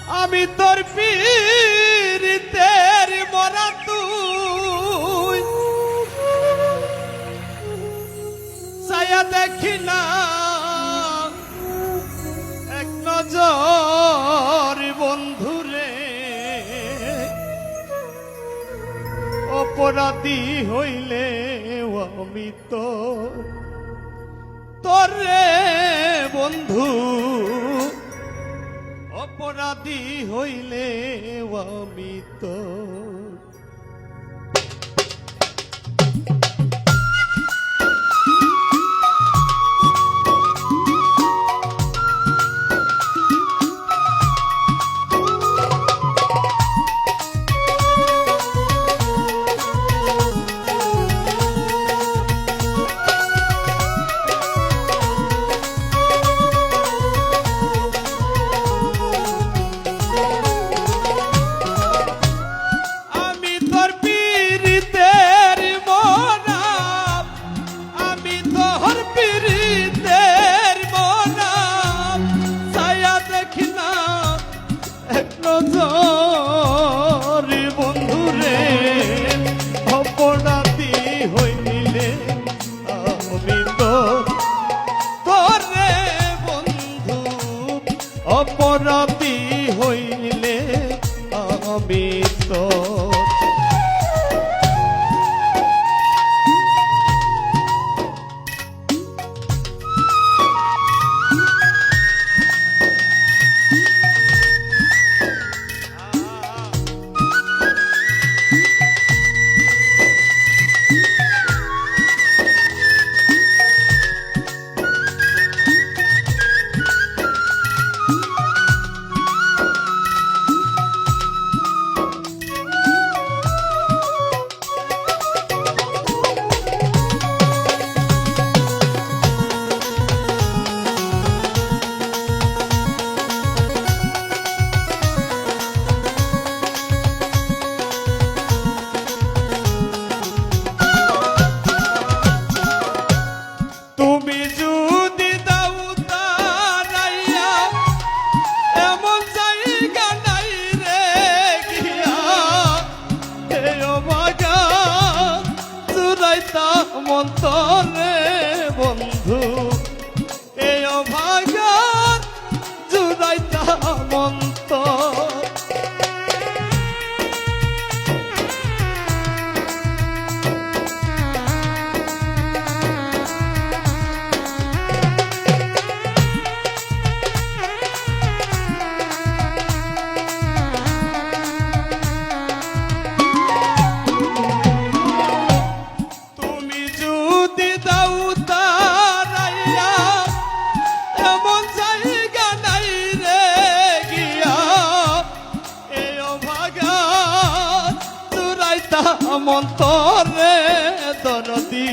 আমি তোর পীরিতের মরা তুই ছায়া দেখি না এক নজর বন্ধুরে অপরাধী হইলে আমি তোর রে বন্ধু অপরাধী হইলে আমি বন্ধুরে অপরাধী হইলে আমি তোর রে বন্ধু অপরাধী হইলে আমি মন্তরে বন্ধু এই অভাগার জুড়াইতা মন্ত মন্তরে দরদি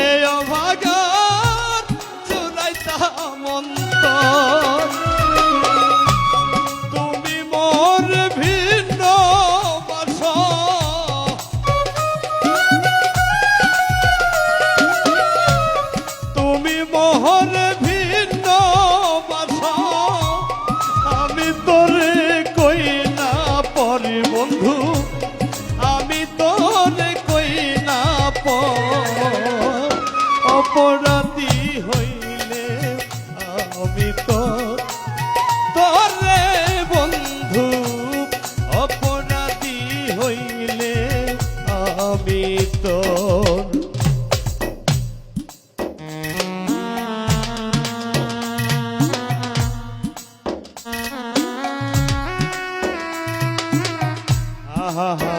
এই অভাগার জুড়াইতা মন্তর তুমি মোর ভিন্ন বাস তুমি মোহর ভিন্ন বাস আমি তোরে কই না পরি বন্ধু অপরাধী হইলে আমি তোর রে বন্ধু অপরাধী হইলে আমি তোর আহা হা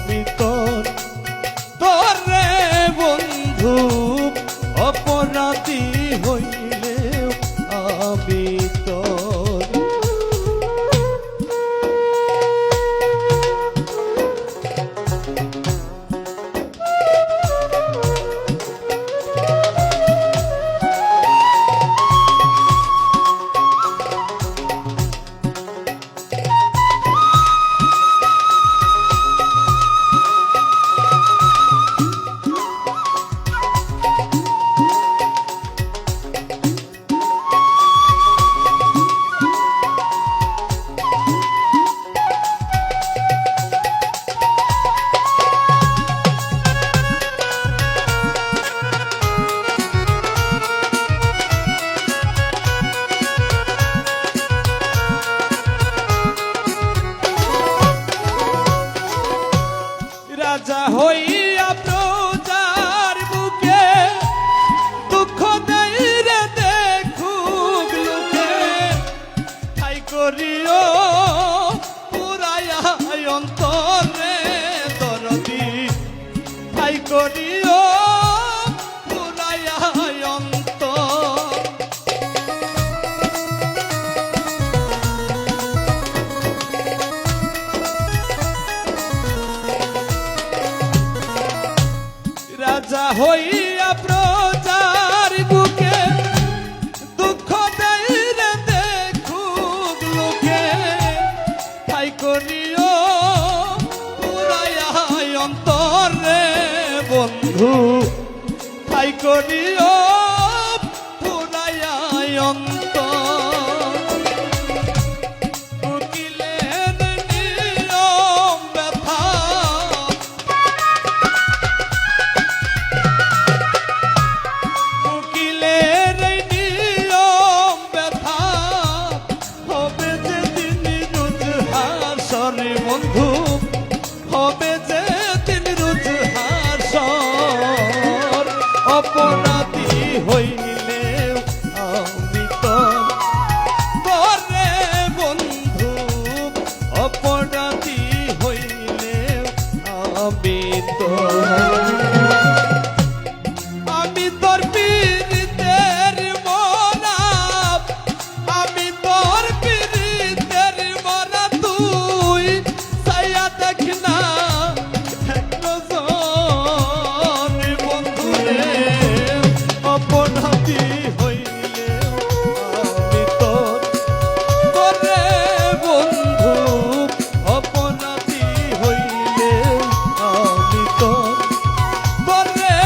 আমি তোর তোরে বন্ধু অপরাধী হইলে আমি তোর রাজা হইয়া প্রজার বুকে দুঃখ দেই রে দেখুক লোকে ঠাই করিও পুরায়া অন্তরে দরদি ঠাই করিও পুরায়া অন্তর রাজা হইয়া প্রজার বুকে দুঃখ দেই রে দেখুক লোকে ঠাই করিও পুরায়া অন্তরে বন্ধু ঠাই করিও পুরায়া অন্তর উকিলের নিয়ম ব্যথা উকিলের নিয়ম ব্যথা হবে যে দিন রোজহার সরে বন্ধু হবে যে দিন রোজহার সর অপরাধী হইলে আমি তোর তোরে বন্ধু অপরাধী হইলে আমি তোর আমি তোর পীড়িতের মরাব আমি তোর পীড়িতের মরা তুই সাইয়া দেখ না বন্ধু রে অপরাধী হইলে আমি তোর তোরে বন্ধু অপরাধী হইলে আমি তোর তোরে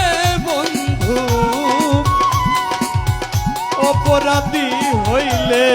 বন্ধু অপরাধী হইলে